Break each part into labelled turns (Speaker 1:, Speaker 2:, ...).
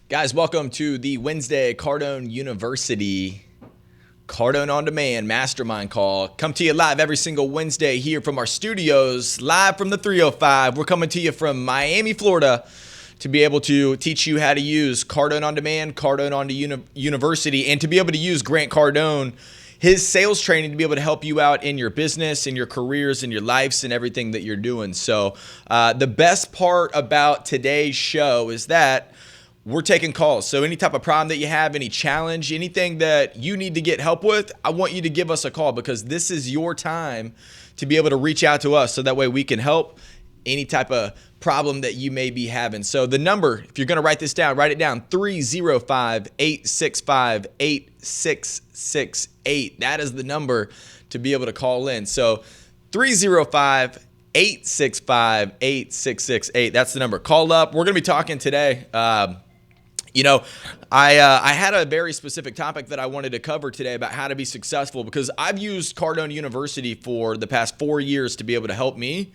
Speaker 1: Guys, welcome to the Wednesday Cardone University Cardone On Demand Mastermind Call. Come to you live every single Wednesday here from our studios, live from the 305. We're coming to you from Miami, Florida, to be able to teach you how to use Cardone On Demand, Cardone On University, and to be able to use Grant Cardone, his sales training, to be able to help you out in your business, in your careers, in your lives, and everything that you're doing. So the best part about today's show is that we're taking calls. So any type of problem that you have, any challenge, anything that you need to get help with, I want you to give us a call, because this is your time to be able to reach out to us so that way we can help any type of problem that you may be having. So the number, if you're going to write this down, write it down, 305-865-8668. That is the number to be able to call in. So 305-865-8668. That's the number. Call up. We're going to be talking today. I had a very specific topic that I wanted to cover today about how to be successful, because I've used Cardone University for the past 4 years to be able to help me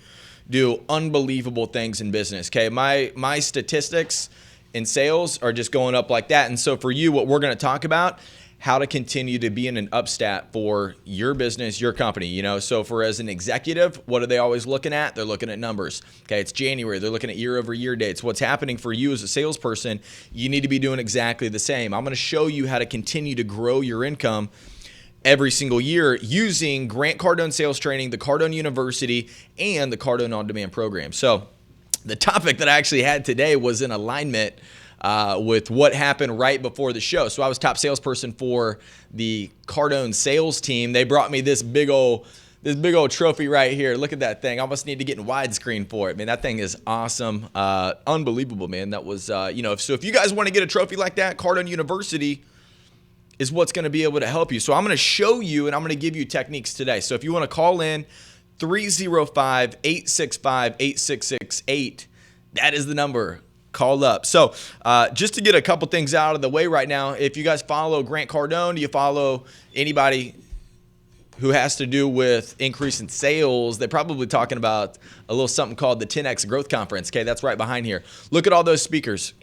Speaker 1: do unbelievable things in business. Okay, my statistics in sales are just going up like that. And so for you, what we're going to talk about, how to continue to be in an upstat for your business, your company. So for as an executive, what are they always looking at? They're looking at numbers. Okay, it's January. They're looking at year-over-year dates. What's happening for you as a salesperson, you need to be doing exactly the same. I'm going to show you how to continue to grow your income every single year using Grant Cardone Sales Training, the Cardone University, and the Cardone On Demand program. So the topic that I actually had today was in alignment with what happened right before the show. So I was top salesperson for the Cardone sales team. They brought me this big old trophy right here. Look at that thing. I almost need to get in widescreen for it. Man, that thing is awesome. Unbelievable, man. That was, so if you guys want to get a trophy like that, Cardone University is what's going to be able to help you. So I'm going to show you, and I'm going to give you techniques today. So if you want to call in, 305-865-8668, that is the number. Call up. So just to get a couple things out of the way right now, if you guys follow Grant Cardone, do you follow anybody who has to do with increase in sales? They're probably talking about a little something called the 10X Growth Conference. Okay, that's right behind here. Look at all those speakers.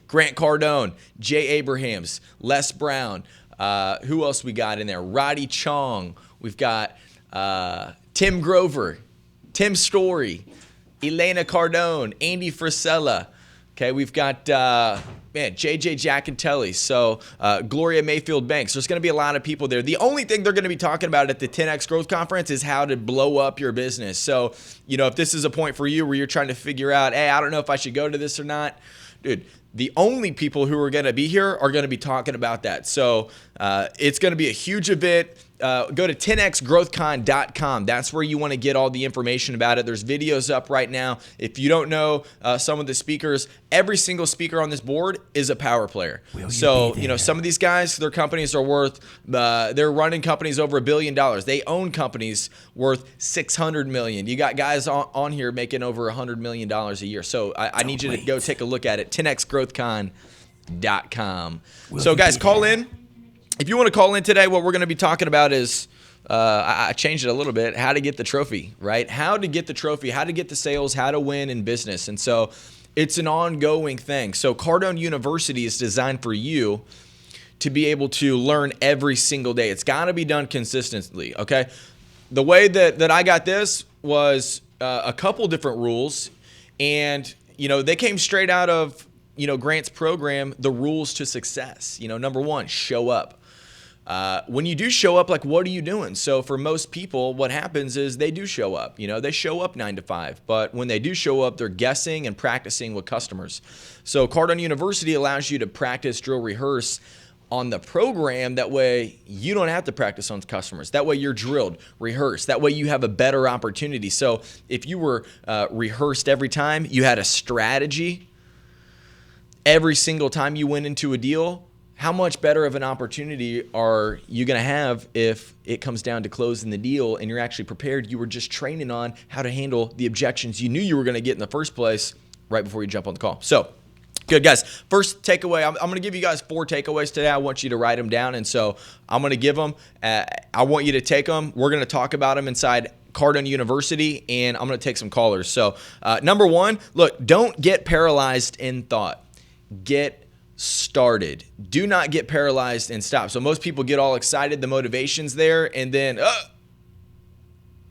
Speaker 1: Grant Cardone, Jay Abrahams, Les Brown. Who else we got in there? Roddy Chong. We've got Tim Grover, Tim Story, Elena Cardone, Andy Frisella. Okay, we've got, JJ Giacontelli, so Gloria Mayfield Banks. There's going to be a lot of people there. The only thing they're going to be talking about at the 10X Growth Conference is how to blow up your business. So, if this is a point for you where you're trying to figure out, hey, I don't know if I should go to this or not, dude, the only people who are going to be here are going to be talking about that. So it's going to be a huge event. Go to 10xgrowthcon.com. That's where you want to get all the information about it. There's videos up right now. If you don't know some of the speakers, every single speaker on this board is a power player. So, some of these guys, their companies are worth, they're running companies over $1 billion. They own companies worth $600 million. You got guys on here making over $100 million a year. So I need you to go take a look at it, 10xgrowthcon.com. So guys, call in. If you want to call in today, what we're going to be talking about is, I changed it a little bit, how to get the trophy, right? How to get the trophy, how to get the sales, how to win in business. And so it's an ongoing thing. So Cardone University is designed for you to be able to learn every single day. It's got to be done consistently, okay? The way that I got this was a couple different rules, and, they came straight out of, Grant's program, the rules to success. Number one, show up. When you do show up, what are you doing? So for most people, what happens is they do show up. They show up 9 to 5, but when they do show up, they're guessing and practicing with customers. So Cardone University allows you to practice, drill, rehearse on the program. That way you don't have to practice on customers. That way you're drilled, rehearsed. That way you have a better opportunity. So if you were rehearsed every time, you had a strategy every single time you went into a deal, how much better of an opportunity are you going to have if it comes down to closing the deal and you're actually prepared? You were just training on how to handle the objections you knew you were going to get in the first place right before you jump on the call. So, good, guys. First takeaway, I'm going to give you guys 4 takeaways today. I want you to write them down, and so I'm going to give them. I want you to take them. We're going to talk about them inside Cardone University, and I'm going to take some callers. So, number 1, look, don't get paralyzed in thought. Get started. Do not get paralyzed and stop. So most people get all excited, the motivation's there, and then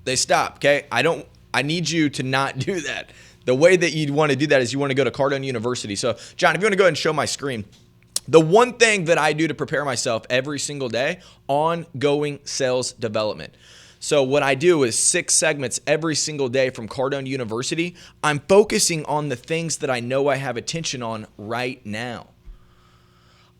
Speaker 1: they stop. Okay, I need you to not do that. The way that you want to do that is you want to go to Cardone University. So John, if you want to go ahead and show my screen, the one thing that I do to prepare myself every single day, ongoing sales development. So what I do is 6 segments every single day from Cardone University. I'm focusing on the things that I know I have attention on right now.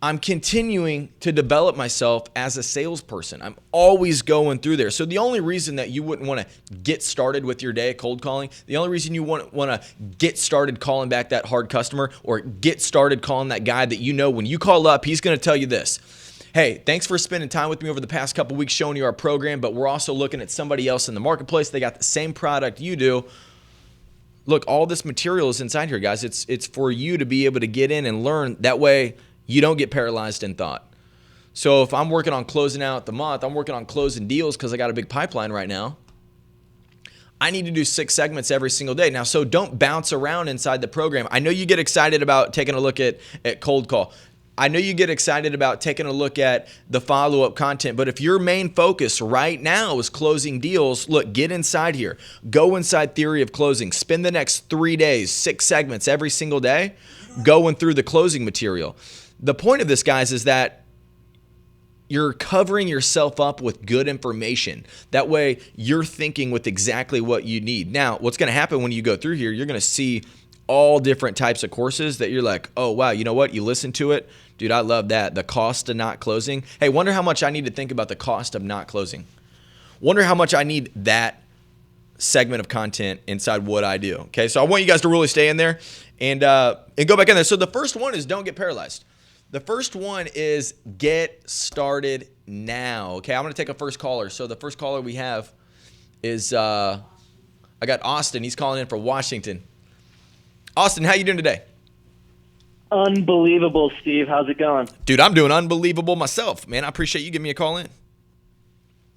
Speaker 1: I'm continuing to develop myself as a salesperson. I'm always going through there. So the only reason that you wouldn't want to get started with your day cold calling, the only reason you want to get started calling back that hard customer or get started calling that guy that you know when you call up, he's going to tell you this. Hey, thanks for spending time with me over the past couple weeks showing you our program, but we're also looking at somebody else in the marketplace. They got the same product you do. Look, all this material is inside here, guys. It's for you to be able to get in and learn. That way you don't get paralyzed in thought. So if I'm working on closing out the month, I'm working on closing deals because I got a big pipeline right now. I need to do 6 segments every single day. Now, so don't bounce around inside the program. I know you get excited about taking a look at cold call. I know you get excited about taking a look at the follow-up content, but if your main focus right now is closing deals, look, get inside here. Go inside Theory of Closing. Spend the next 3 days, 6 segments every single day, going through the closing material. The point of this, guys, is that you're covering yourself up with good information. That way, you're thinking with exactly what you need. Now, what's going to happen when you go through here, you're going to see all different types of courses that you're like, oh, wow, you know what? You listen to it. Dude, I love that. The cost of not closing. Hey, wonder how much I need to think about the cost of not closing. Wonder how much I need that segment of content inside what I do. Okay, so I want you guys to really stay in there and go back in there. So the first one is don't get paralyzed. The first one is get started now. Okay, I'm going to take a first caller. So the first caller we have is I got Austin. He's calling in from Washington. Austin, how you doing today?
Speaker 2: Unbelievable, Steve. How's it going?
Speaker 1: Dude, I'm doing unbelievable myself, man. I appreciate you giving me a call in.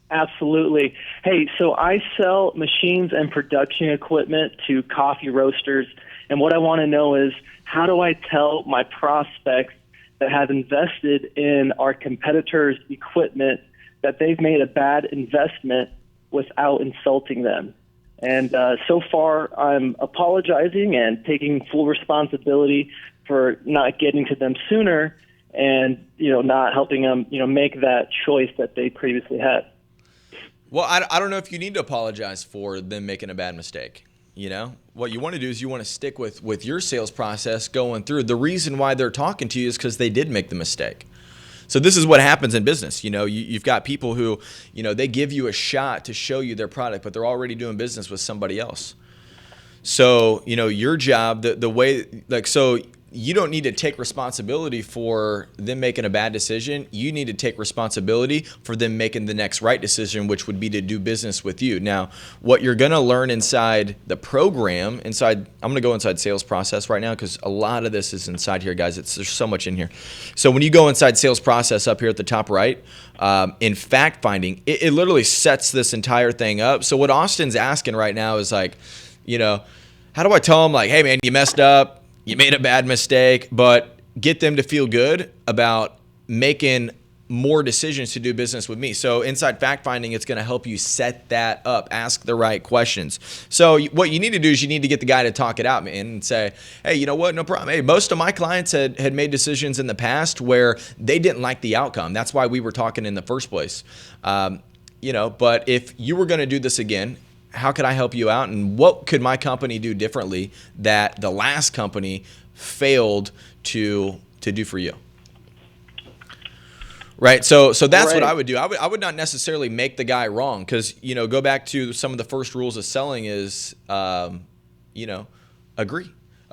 Speaker 2: Absolutely. Hey, so I sell machines and production equipment to coffee roasters, and what I want to know is how do I tell my prospects that have invested in our competitors' equipment that they've made a bad investment without insulting them? And so far, I'm apologizing and taking full responsibility for not getting to them sooner and, not helping them, make that choice that they previously had.
Speaker 1: Well, I don't know if you need to apologize for them making a bad mistake. What you want to do is you want to stick with your sales process going through. The reason why they're talking to you is because they did make the mistake. So this is what happens in business. You've got people who, they give you a shot to show you their product, but they're already doing business with somebody else. So, your job, the way, so you don't need to take responsibility for them making a bad decision. You need to take responsibility for them making the next right decision, which would be to do business with you. Now, what you're going to learn inside the program, I'm going to go inside sales process right now because a lot of this is inside here, guys. There's so much in here. So when you go inside sales process up here at the top right, in fact finding, it literally sets this entire thing up. So what Austin's asking right now is like, how do I tell them hey, man, you messed up. You made a bad mistake, but get them to feel good about making more decisions to do business with me. So inside fact finding, it's going to help you set that up, ask the right questions. So what you need to do is you need to get the guy to talk it out, man, and say, hey, you know what? No problem. Hey, most of my clients had made decisions in the past where they didn't like the outcome. That's why we were talking in the first place. But if you were going to do this again, how could I help you out? And what could my company do differently that the last company failed to do for you? Right. So that's right. What I would do. I would not necessarily make the guy wrong because, go back to some of the first rules of selling is,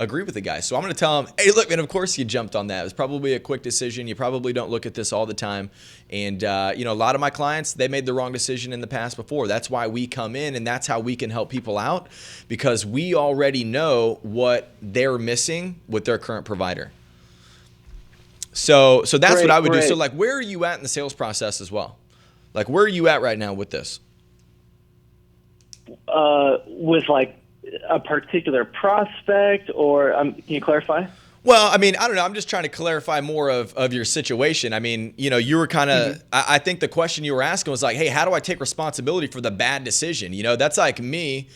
Speaker 1: agree with the guy. So I'm going to tell him, hey, look, man, of course you jumped on that. It was probably a quick decision. You probably don't look at this all the time. And, a lot of my clients, they made the wrong decision in the past before. That's why we come in and that's how we can help people out because we already know what they're missing with their current provider. So that's what I would do. So where are you at in the sales process as well? Where are you at right now with this?
Speaker 2: With a particular prospect or can you clarify?
Speaker 1: Well, I mean, I don't know. I'm just trying to clarify more of your situation. I mean, you were kind of, I think the question you were asking was like, hey, how do I take responsibility for the bad decision? That's like me,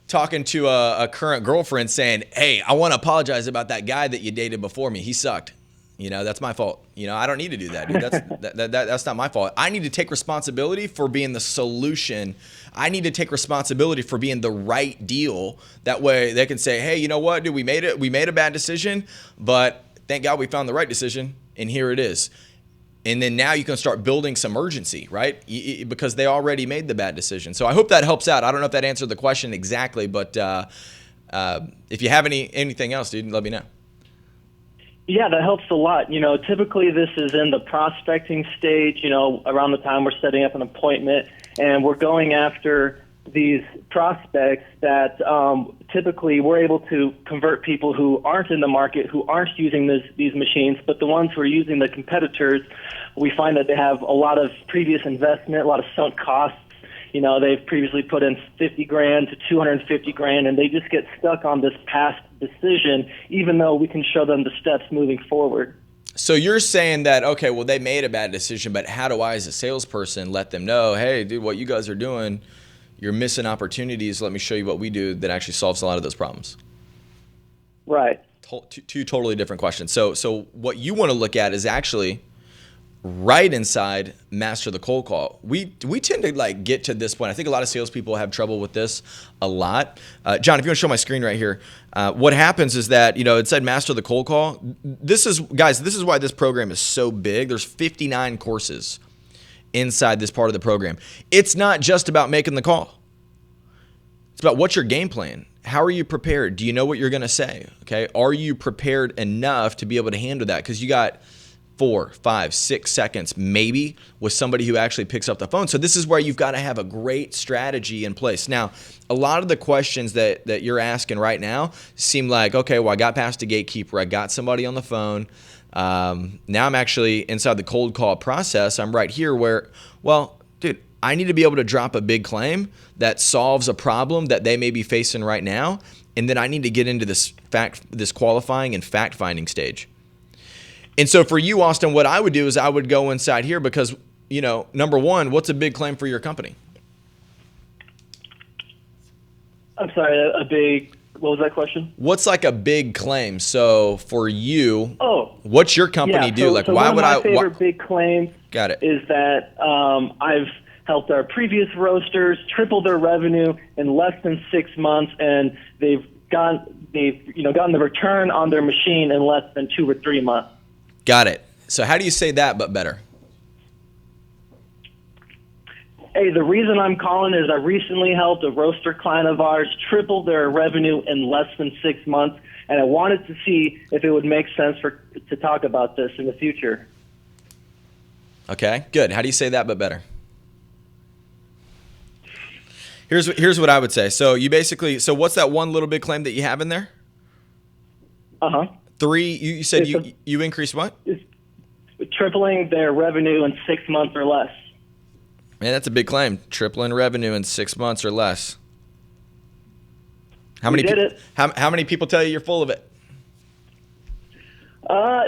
Speaker 1: talking to a current girlfriend saying, hey, I want to apologize about that guy that you dated before me. He sucked. That's my fault. I don't need to do that, dude. That's not my fault. I need to take responsibility for being the solution. I need to take responsibility for being the right deal. That way they can say, hey, you know what, dude, we made it. We made a bad decision, but thank God we found the right decision, and here it is. And then now you can start building some urgency, right? Because they already made the bad decision. So I hope that helps out. I don't know if that answered the question exactly, but if you have anything else, dude, let me know.
Speaker 2: Yeah, that helps a lot. Typically this is in the prospecting stage, around the time we're setting up an appointment, and we're going after these prospects that typically we're able to convert people who aren't in the market, who aren't using these machines, but the ones who are using the competitors, we find that they have a lot of previous investment, a lot of sunk costs. They've previously put in $50,000 to $250,000, and they just get stuck on this past decision, even though we can show them the steps moving forward.
Speaker 1: So you're saying that, okay, well, they made a bad decision, but how do I, as a salesperson, let them know, hey, dude, what you guys are doing, you're missing opportunities. Let me show you what we do that actually solves a lot of those problems.
Speaker 2: Right.
Speaker 1: Two totally different questions. So what you want to look at is actually right inside master the cold call. We tend to get to this point. I think a lot of salespeople have trouble with this a lot. John, if you want to show my screen right here, what happens is that, it said master the cold call. This is why this program is so big. There's 59 courses inside this part of the program. It's not just about making the call. It's about what's your game plan. How are you prepared? Do you know what you're going to say? Okay. Are you prepared enough to be able to handle that? Because you got 4, 5, 6 seconds maybe with somebody who actually picks up the phone. So this is where you've got to have a great strategy in place. Now, a lot of the questions that you're asking right now seem like, okay, well, I got past the gatekeeper. I got somebody on the phone. Now I'm actually inside the cold call process. I'm right here where, well, dude, I need to be able to drop a big claim that solves a problem that they may be facing right now. And then I need to get into this qualifying and fact-finding stage. And so for you, Austin, what I would do is I would go inside here because, number one, what's a big claim for your company?
Speaker 2: I'm sorry, what was that question?
Speaker 1: What's like a big claim? So for you, what's your company do?
Speaker 2: So
Speaker 1: why would
Speaker 2: my favorite big claims
Speaker 1: Got it.
Speaker 2: is that I've helped our previous roasters triple their revenue in less than 6 months, and they've gotten the return on their machine in less than 2 or 3 months.
Speaker 1: Got it. So how do you say that but better?
Speaker 2: Hey, the reason I'm calling is I recently helped a roaster client of ours triple their revenue in less than 6 months, and I wanted to see if it would make sense to talk about this in the future.
Speaker 1: Okay, good. How do you say that but better? Here's what I would say. So what's that one little big claim that you have in there? 3, you said you increased what?
Speaker 2: Tripling their revenue in 6 months or less.
Speaker 1: Man, that's a big claim. Tripling revenue in 6 months or less. How many people tell you you're full of it?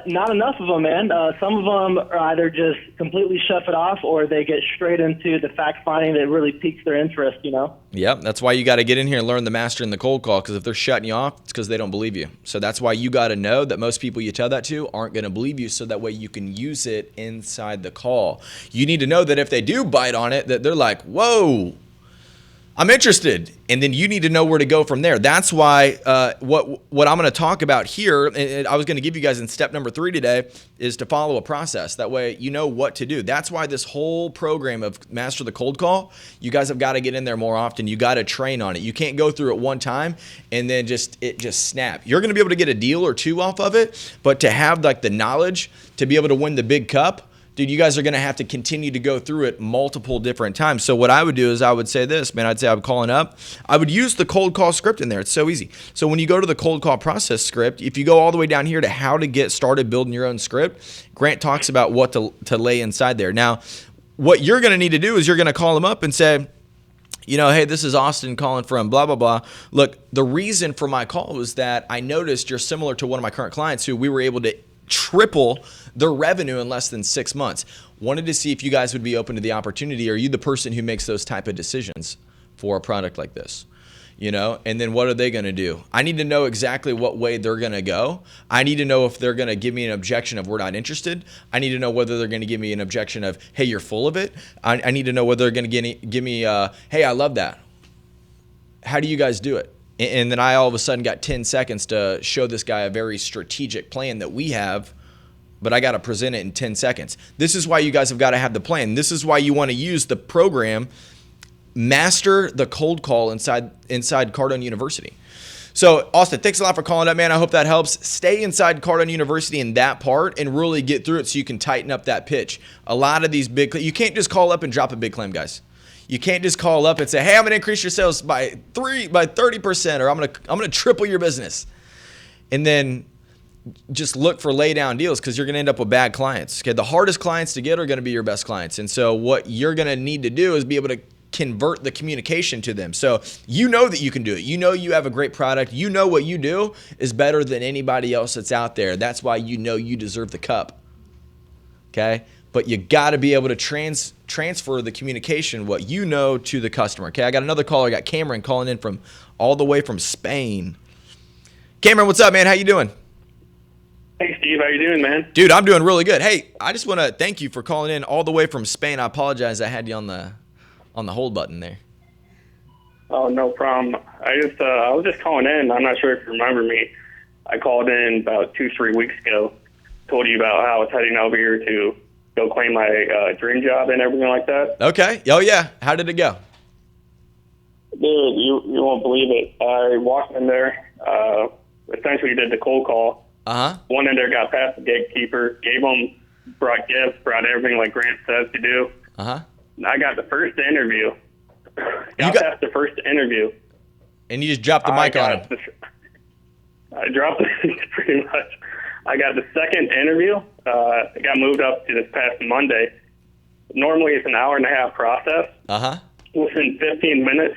Speaker 2: Not enough of them, man. Some of them are either just completely shut it off, or they get straight into the fact finding that really piques their interest,
Speaker 1: Yep, that's why you got to get in here and learn the master and the cold call, because if they're shutting you off, it's because they don't believe you. So that's why you got to know that most people you tell that to aren't going to believe you, so that way you can use it inside the call. You need to know that if they do bite on it, that they're like, whoa, I'm interested. And then you need to know where to go from there. That's why what I'm going to talk about here, and I was going to give you guys in step number 3 today, is to follow a process. That way you know what to do. That's why this whole program of Master the Cold Call, you guys have got to get in there more often. You got to train on it. You can't go through it one time and then just snap. You're going to be able to get a deal or 2 off of it, but to have the knowledge to be able to win the big cup, dude, you guys are going to have to continue to go through it multiple different times. So what I would do is I would say this, man, I'd say I'm calling up. I would use the cold call script in there. It's so easy. So when you go to the cold call process script, if you go all the way down here to how to get started building your own script, Grant talks about what to lay inside there. Now, what you're going to need to do is you're going to call them up and say, hey, this is Austin calling from blah, blah, blah. Look, the reason for my call was that I noticed you're similar to one of my current clients who we were able to triple their revenue in less than 6 months. Wanted to see if you guys would be open to the opportunity. Are you the person who makes those type of decisions for a product like this? And then what are they going to do? I need to know exactly what way they're going to go. I need to know if they're going to give me an objection of we're not interested. I need to know whether they're going to give me an objection of, hey, you're full of it. I need to know whether they're going to give me, hey, I love that. How do you guys do it? And then I all of a sudden got 10 seconds to show this guy a very strategic plan that we have, but I got to present it in 10 seconds. This is why you guys have got to have the plan. This is why you want to use the program Master the Cold Call inside Cardone University. So, Austin, thanks a lot for calling up, man. I hope that helps. Stay inside Cardone University in that part and really get through it so you can tighten up that pitch. A lot of these you can't just call up and drop a big claim, guys. You can't just call up and say, hey, I'm going to increase your sales by 30%, or I'm going to triple your business. And then just look for lay down deals, because you're going to end up with bad clients. Okay, the hardest clients to get are going to be your best clients. And so what you're going to need to do is be able to convert the communication to them. So you know that you can do it. You know you have a great product. You know what you do is better than anybody else that's out there. That's why you know you deserve the cup. Okay? But you got to be able to transfer the communication, what you know, to the customer. Okay? I got another caller. I got Cameron calling in from all the way from Spain. Cameron, what's up, man? How you doing?
Speaker 3: Hey, Steve. How you doing, man?
Speaker 1: Dude, I'm doing really good. Hey, I just want to thank you for calling in all the way from Spain. I apologize I had you on the hold button there.
Speaker 3: Oh, no problem. I was just calling in. I'm not sure if you remember me. I called in about 2-3 weeks ago, told you about how I was heading over here to go claim my dream job and everything like that.
Speaker 1: Okay. Oh, yeah. How did it go?
Speaker 3: Dude, you won't believe it. I walked in there, essentially did the cold call. One in there got past the gatekeeper, brought gifts, brought everything like Grant says to do. I got the first interview. Got past the first interview.
Speaker 1: And you just dropped the mic on him.
Speaker 3: I dropped it pretty much. I got the second interview. It got moved up to this past Monday. Normally it's an hour and a half process. Within 15 minutes,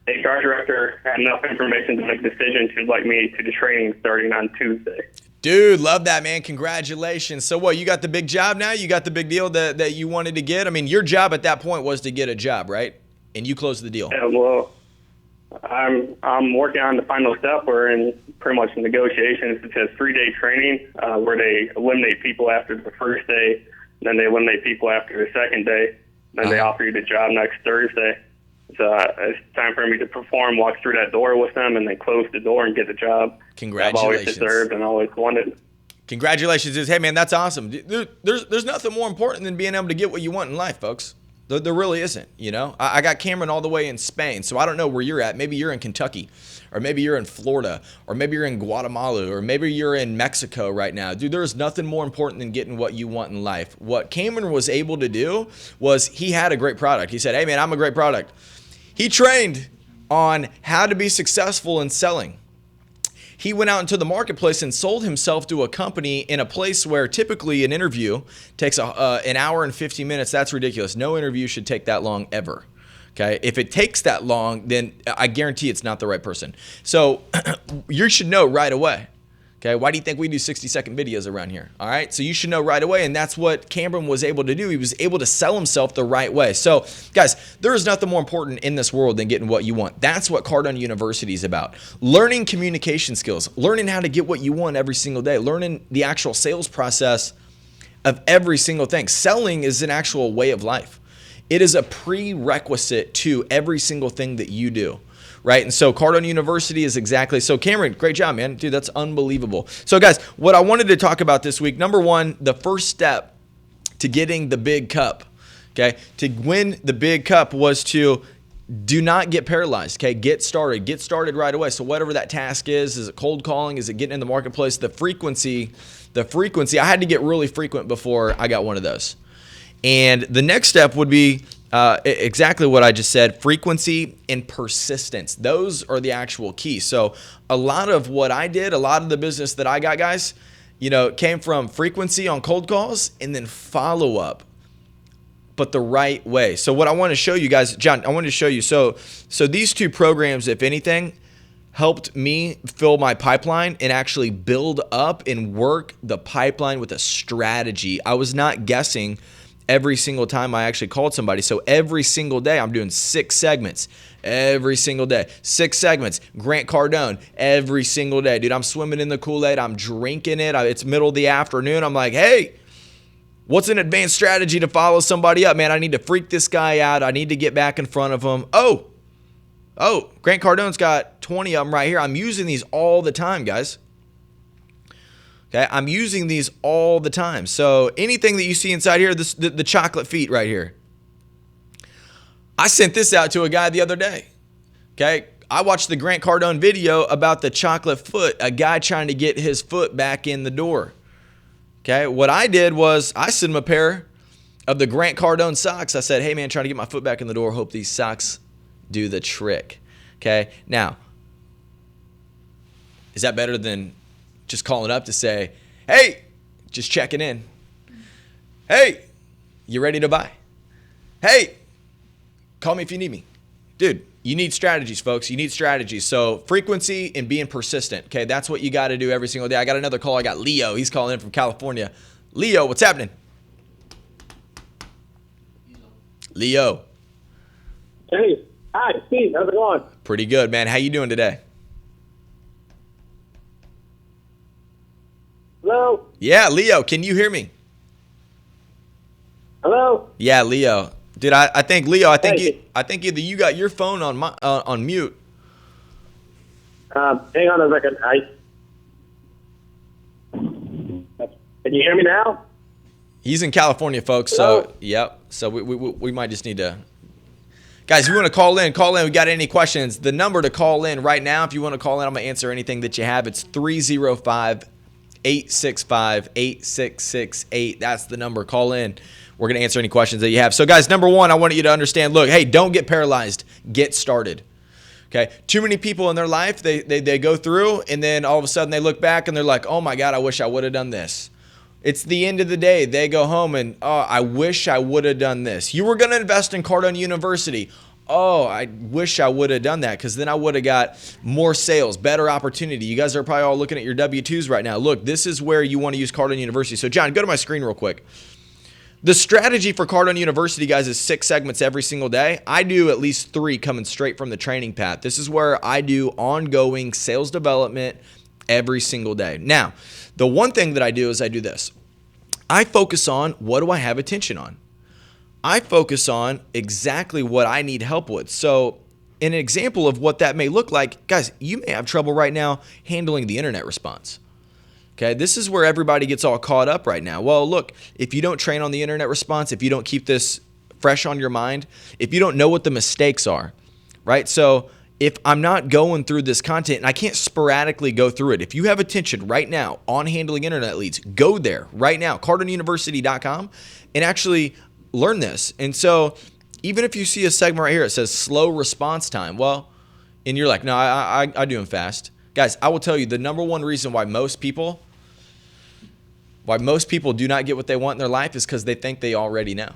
Speaker 3: the HR director had enough information to make a decision to invite me to the training starting on Tuesday.
Speaker 1: Dude, love that, man. Congratulations. So what, you got the big job now? You got the big deal that you wanted to get? I mean, your job at that point was to get a job, right? And you closed the deal.
Speaker 3: Yeah, well, I'm working on the final step. We're in pretty much negotiations. It's a 3-day training where they eliminate people after the first day, then they eliminate people after the second day, then they offer you the job next Thursday. So it's time for me to perform, walk through that door with them, and then close the door and get the job.
Speaker 1: Congratulations.
Speaker 3: I've always deserved and always wanted.
Speaker 1: Congratulations, dude. Hey, man, that's awesome. There's nothing more important than being able to get what you want in life, folks. There really isn't, I got Cameron all the way in Spain, so I don't know where you're at. Maybe you're in Kentucky, or maybe you're in Florida, or maybe you're in Guatemala, or maybe you're in Mexico right now. Dude, there's nothing more important than getting what you want in life. What Cameron was able to do was he had a great product. He said, hey, man, I'm a great product. He trained on how to be successful in selling. He went out into the marketplace and sold himself to a company in a place where typically an interview takes an hour and 50 minutes. That's ridiculous. No interview should take that long ever. Okay. If it takes that long, then I guarantee it's not the right person. So you should know right away. Okay, why do you think we do 60-second videos around here? All right, so you should know right away, and that's what Cameron was able to do. He was able to sell himself the right way. So, guys, there is nothing more important in this world than getting what you want. That's what Cardone University is about. Learning communication skills, learning how to get what you want every single day, learning the actual sales process of every single thing. Selling is an actual way of life. It is a prerequisite to every single thing that you do. Right. And so Cardone University is exactly. So Cameron, great job, man. Dude, that's unbelievable. So guys, what I wanted to talk about this week, number one, the first step to getting the big cup, okay, to win the big cup was to do not get paralyzed. Okay. Get started right away. So whatever that task is it cold calling? Is it getting in the marketplace? The frequency, I had to get really frequent before I got one of those. And the next step would be exactly what I just said, frequency and persistence. Those are the actual keys. So a lot of what I did, a lot of the business that I got, guys, came from frequency on cold calls and then follow-up but the right way. So what I want to show you guys, John, I want to show you. So these two programs, if anything, helped me fill my pipeline and actually build up and work the pipeline with a strategy. I was not guessing every single time I actually called somebody. So every single day I'm doing 6 segments. Every single day, 6 segments. Grant Cardone every single day. Dude, I'm swimming in the Kool-Aid. I'm drinking it. It's middle of the afternoon. I'm like, hey, what's an advanced strategy to follow somebody up? Man, I need to freak this guy out. I need to get back in front of him. Oh, Grant Cardone's got 20 of them right here. I'm using these all the time, guys. Okay, I'm using these all the time. So anything that you see inside here, the chocolate feet right here. I sent this out to a guy the other day. Okay, I watched the Grant Cardone video about the chocolate foot, a guy trying to get his foot back in the door. Okay, what I did was I sent him a pair of the Grant Cardone socks. I said, hey man, trying to get my foot back in the door. Hope these socks do the trick. Okay, now, is that better than just calling up to say, hey, just checking in. Hey, you ready to buy? Hey, call me if you need me. Dude, you need strategies, folks. You need strategies. So frequency and being persistent. Okay, that's what you got to do every single day. I got another call. I got Leo. He's calling in from California. Leo, what's happening? Leo.
Speaker 4: Hey, hi, Steve. How's it going?
Speaker 1: Pretty good, man. How you doing today?
Speaker 4: Hello?
Speaker 1: Yeah, Leo, can you hear me?
Speaker 4: Hello?
Speaker 1: Yeah, Leo. Dude, I think Leo, I think
Speaker 4: Hey.
Speaker 1: either you got your phone on mute.
Speaker 4: Hang on a second. Can you hear me now?
Speaker 1: He's in California, folks.
Speaker 4: Hello?
Speaker 1: So, yep. So we might just need to. Guys, if you want to call in. We got any questions? The number to call in right now, if you want to call in, I'm going to answer anything that you have. It's 305-865-8668. That's the number. Call in. We're going to answer any questions that you have. So, guys, number one, I want you to understand, look, hey, don't get paralyzed. Get started. Okay? Too many people in their life, they go through, and then all of a sudden they look back, and they're like, oh, my God, I wish I would have done this. It's the end of the day. They go home and, oh, I wish I would have done this. You were going to invest in Cardone University. Oh, I wish I would have done that because then I would have got more sales, better opportunity. You guys are probably all looking at your W-2s right now. Look, this is where you want to use Cardone University. So, John, go to my screen real quick. The strategy for Cardone University, guys, is 6 segments every single day. I do at least 3 coming straight from the training path. This is where I do ongoing sales development every single day. Now, the one thing that I do is I do this. I focus on what do I have attention on. I focus on exactly what I need help with. So an example of what that may look like, guys, you may have trouble right now handling the internet response. Okay, this is where everybody gets all caught up right now. Well, look, if you don't train on the internet response, if you don't keep this fresh on your mind, if you don't know what the mistakes are, right? So if I'm not going through this content and I can't sporadically go through it, if you have attention right now on handling internet leads, go there right now, CardoneUniversity.com, and actually learn this. And so even if you see a segment right here, it says slow response time. Well, and you're like, no, I do them fast. Guys, I will tell you the number one reason why most people do not get what they want in their life is because they think they already know.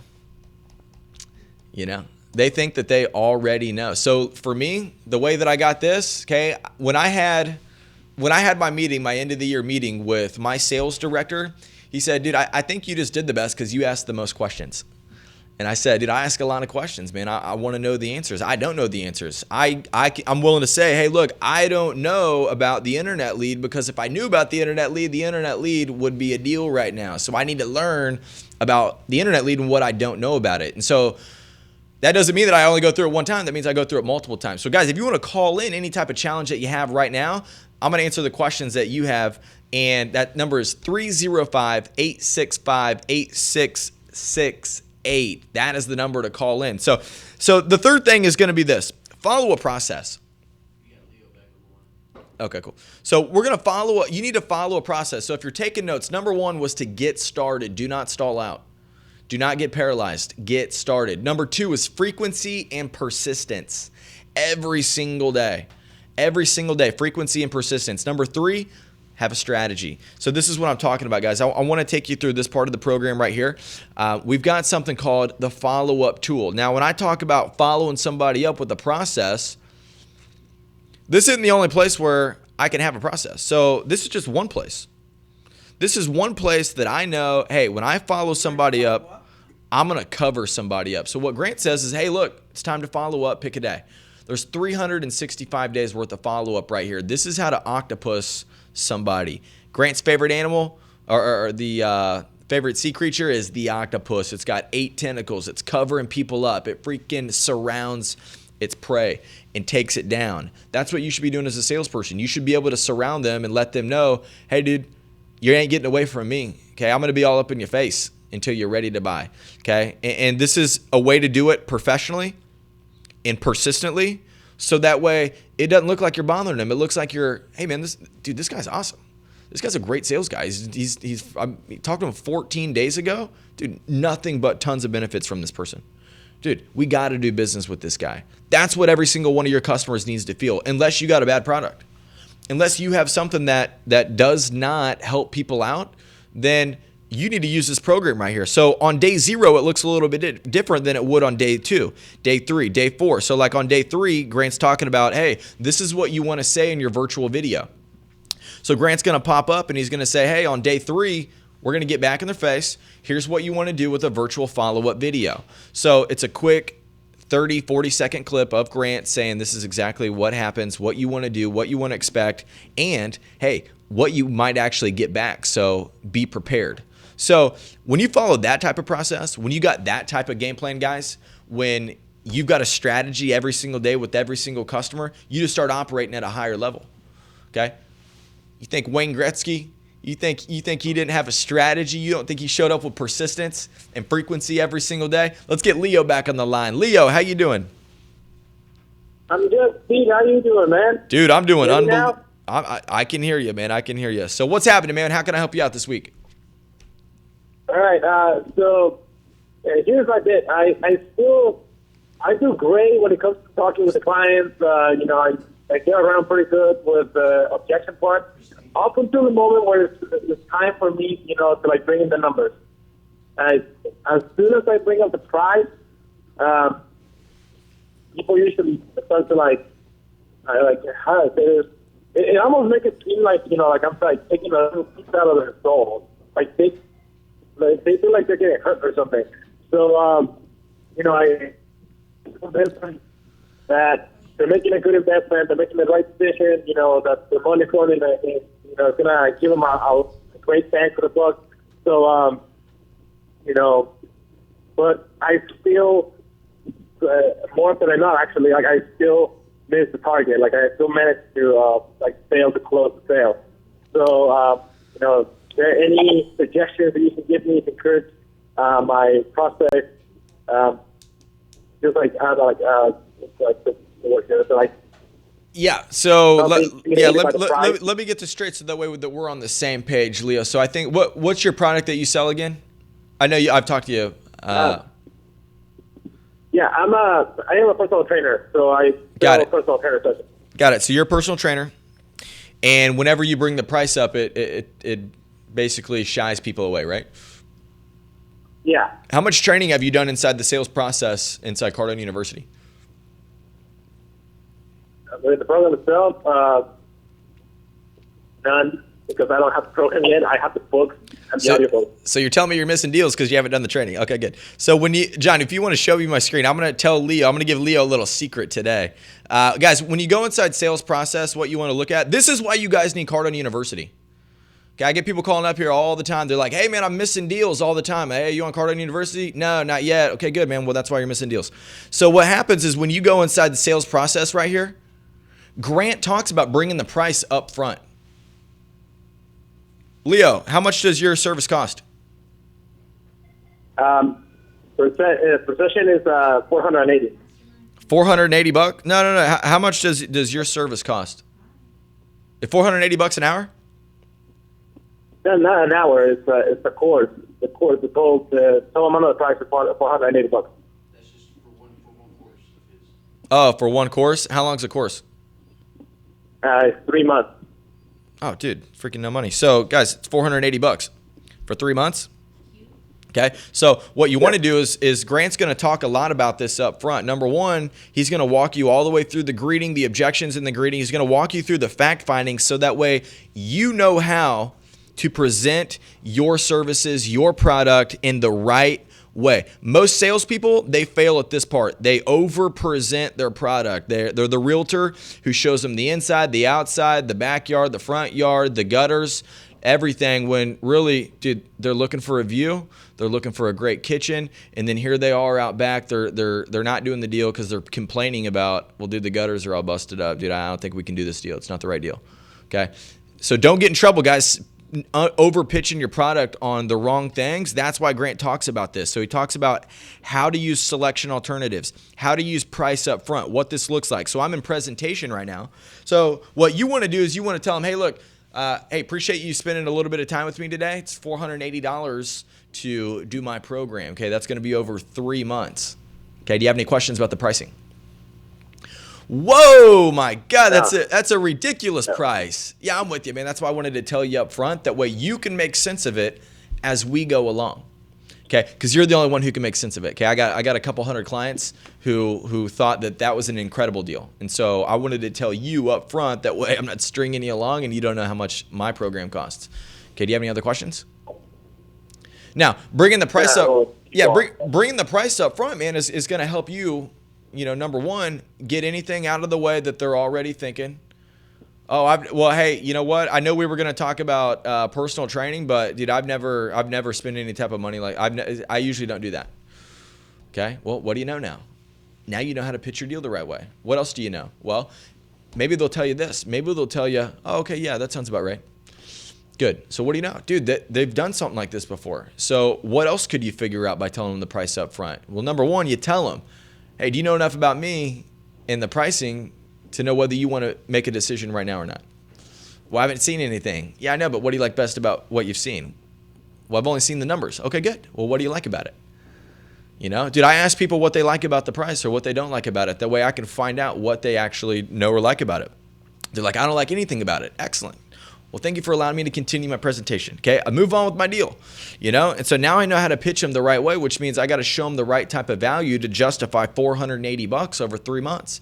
Speaker 1: You know? They think that they already know. So for me, the way that I got this, okay, when I had my meeting, my end of the year meeting with my sales director, he said, dude, I think you just did the best because you asked the most questions. And I said, dude, I ask a lot of questions, man. I want to know the answers. I don't know the answers. I'm willing to say, hey, look, I don't know about the internet lead because if I knew about the internet lead would be a deal right now. So I need to learn about the internet lead and what I don't know about it. And so that doesn't mean that I only go through it one time. That means I go through it multiple times. So guys, if you want to call in any type of challenge that you have right now, I'm going to answer the questions that you have. And that number is 305-865-8668. That is the number to call in. So the third thing is going to be this. Follow a process. Okay, cool. So we're going to you need to follow a process. So if you're taking notes, number one was to get started. Do not stall out. Do not get paralyzed. Get started. Number 2 is frequency and persistence. Every single day. Every single day, frequency and persistence. Number 3, have a strategy. So this is what I'm talking about, guys. I want to take you through this part of the program right here. We've got something called the follow-up tool. Now, when I talk about following somebody up with a process, this isn't the only place where I can have a process. So this is just one place. This is one place that I know, hey, when I follow somebody up, I'm going to cover somebody up. So what Grant says is, hey, look, it's time to follow up, pick a day. There's 365 days worth of follow-up right here. This is how to octopus somebody. Grant's favorite animal or the favorite sea creature is the octopus. It's got 8 tentacles. It's covering people up. It freaking surrounds its prey and takes it down. That's what you should be doing as a salesperson. You should be able to surround them and let them know, hey, dude, you ain't getting away from me. Okay, I'm going to be all up in your face until you're ready to buy. Okay, and this is a way to do it professionally and persistently, so that way it doesn't look like you're bothering them. It looks like you're, hey man, this guy's awesome. This guy's a great sales guy. I talked to him 14 days ago. Dude, nothing but tons of benefits from this person. Dude, we got to do business with this guy. That's what every single one of your customers needs to feel, unless you got a bad product. Unless you have something that does not help people out, then you need to use this program right here. So on day 0, it looks a little bit different than it would on day 2, day 3, day 4. So like on day 3, Grant's talking about, hey, this is what you want to say in your virtual video. So Grant's going to pop up and he's going to say, hey, on day 3, we're going to get back in their face. Here's what you want to do with a virtual follow-up video. So it's a quick 30, 40-second clip of Grant saying this is exactly what happens, what you want to do, what you want to expect, and, hey, what you might actually get back. So be prepared. So when you follow that type of process, when you got that type of game plan, guys, when you've got a strategy every single day with every single customer, you just start operating at a higher level. Okay? You think Wayne Gretzky, you think he didn't have a strategy? You don't think he showed up with persistence and frequency every single day? Let's get Leo back on the line. Leo, how you doing?
Speaker 4: I'm good. Pete, how you doing, man?
Speaker 1: Dude, I'm doing unbelievable. I can hear you, man. I can hear you. So what's happening, man? How can I help you out this week?
Speaker 4: All right. So here's my bit. I do great when it comes to talking with the clients. I get around pretty good with the objection part. Up until the moment where it's time for me, to like bring in the numbers. As soon as I bring up the price, people usually start to how to say this. It almost makes it seem like I'm like taking a little piece out of their soul. Like they feel like they're getting hurt or something. So I convince them that they're making a good investment, they're making the right decision. That the money flowing is gonna give them a great bang for the buck. So but I still more often than not, actually, like I still miss the target. Like I still manage to fail to close the sale. So are there any suggestions that you can give me to encourage my prospects? Just like how
Speaker 1: yeah. So let me get this straight so that way that we're on the same page, Leo. So I think what's your product that you sell again? I know I've talked to you.
Speaker 4: Yeah, I am a personal trainer, so I sell a personal trainer session.
Speaker 1: Got it. So you're a personal trainer, and whenever you bring the price up, it basically shies people away, right?
Speaker 4: Yeah.
Speaker 1: How much training have you done inside the sales process inside Cardone University?
Speaker 4: The program itself, none, because I don't have the program yet. I have the books and the audiobooks.
Speaker 1: So you're telling me you're missing deals because you haven't done the training. Okay, good. So John, if you want to show me my screen, I'm going to give Leo a little secret today. Guys, when you go inside sales process, what you want to look at, this is why you guys need Cardone University. Okay, I get people calling up here all the time. They're like, hey, man, I'm missing deals all the time. Hey, you on Cardone University? No, not yet. Okay, good, man. Well, that's why you're missing deals. So what happens is when you go inside the sales process right here, Grant talks about bringing the price up front. Leo, how much does your service cost?
Speaker 4: Per session is $480.
Speaker 1: $480? No. How much does your service cost? $480 an hour?
Speaker 4: No, not an hour. It's the course. The total amount of the price is $480.
Speaker 5: That's just for one course.
Speaker 1: Oh, for one course? How long is the course?
Speaker 4: 3 months.
Speaker 1: Oh, dude, freaking no money. So, guys, it's $480 for 3 months. Okay, so what you want to do is Grant's going to talk a lot about this up front. Number one, he's going to walk you all the way through the greeting, the objections in the greeting. He's going to walk you through the fact finding so that way you know how to present your services, your product in the right way. Most salespeople, they fail at this part. They over-present their product. They're the realtor who shows them the inside, the outside, the backyard, the front yard, the gutters, everything, when really, dude, they're looking for a view. They're looking for a great kitchen, and then here they are out back. They're not doing the deal because they're complaining about, well, dude, the gutters are all busted up. Dude, I don't think we can do this deal. It's not the right deal. Okay, so don't get in trouble, guys. Over pitching your product on the wrong things. That's why Grant talks about this. So he talks about how to use selection alternatives, how to use price up front, what this looks like. So I'm in presentation right now. So what you want to do is you want to tell them, hey, look, hey, appreciate you spending a little bit of time with me today. It's $480 to do my program. Okay, that's going to be over 3 months. Okay, do you have any questions about the pricing? Whoa, my God, that's a ridiculous price. Yeah, I'm with you, man. That's why I wanted to tell you up front. That way you can make sense of it as we go along. Okay, because you're the only one who can make sense of it. Okay, I got a couple hundred clients who thought that was an incredible deal, and so I wanted to tell you up front. That way I'm not stringing you along, and you don't know how much my program costs. Okay, do you have any other questions? Now, bringing the price up, bringing the price up front, man, is going to help you. You know, number one, get anything out of the way that they're already thinking. Oh, hey, you know what? I know we were going to talk about personal training, but dude, I've never spent any type of money I usually don't do that. Okay, well, what do you know now? Now you know how to pitch your deal the right way. What else do you know? Well, maybe they'll tell you this. Maybe they'll tell you, oh, okay, yeah, that sounds about right. Good. So what do you know? Dude, they've done something like this before. So what else could you figure out by telling them the price up front? Well, number one, you tell them, hey, do you know enough about me and the pricing to know whether you want to make a decision right now or not? Well, I haven't seen anything. Yeah, I know, but what do you like best about what you've seen? Well, I've only seen the numbers. Okay, good. Well, what do you like about it? You know, dude, I ask people what they like about the price or what they don't like about it. That way I can find out what they actually know or like about it. They're like, I don't like anything about it. Excellent. Well, thank you for allowing me to continue my presentation. Okay, I move on with my deal, you know? And so now I know how to pitch them the right way, which means I got to show them the right type of value to justify $480 over 3 months.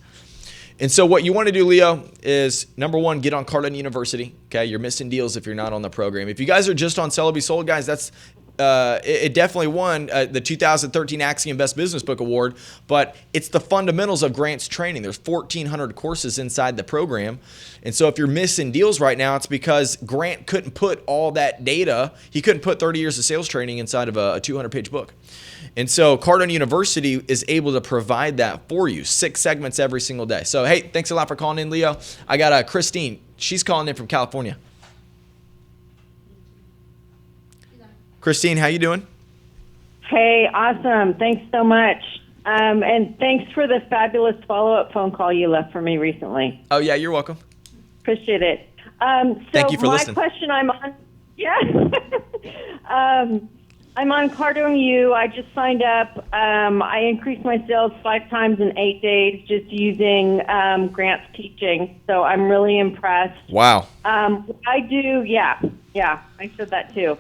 Speaker 1: And so what you want to do, Leo, is number one, get on Cardone University. Okay, you're missing deals if you're not on the program. If you guys are just on Sell or Be Sold, guys, that's it definitely won the 2013 Axiom Best Business Book Award, but it's the fundamentals of Grant's training. There's 1,400 courses inside the program. And so if you're missing deals right now, it's because Grant couldn't put all that data. He couldn't put 30 years of sales training inside of a 200-page book. And so Cardone University is able to provide that for you, 6 segments every single day. So, hey, thanks a lot for calling in, Leo. I got Christine. She's calling in from California. Christine, how you doing?
Speaker 6: Hey, awesome. Thanks so much. And thanks for the fabulous follow-up phone call you left for me recently.
Speaker 1: Oh, yeah, you're welcome.
Speaker 6: Appreciate it.
Speaker 1: Thank you for listening.
Speaker 6: My question, I'm on Cardone U. I just signed up. I increased my sales 5 times in 8 days just using Grant's teaching. So I'm really impressed.
Speaker 1: Wow.
Speaker 6: I do, yeah, I said that too.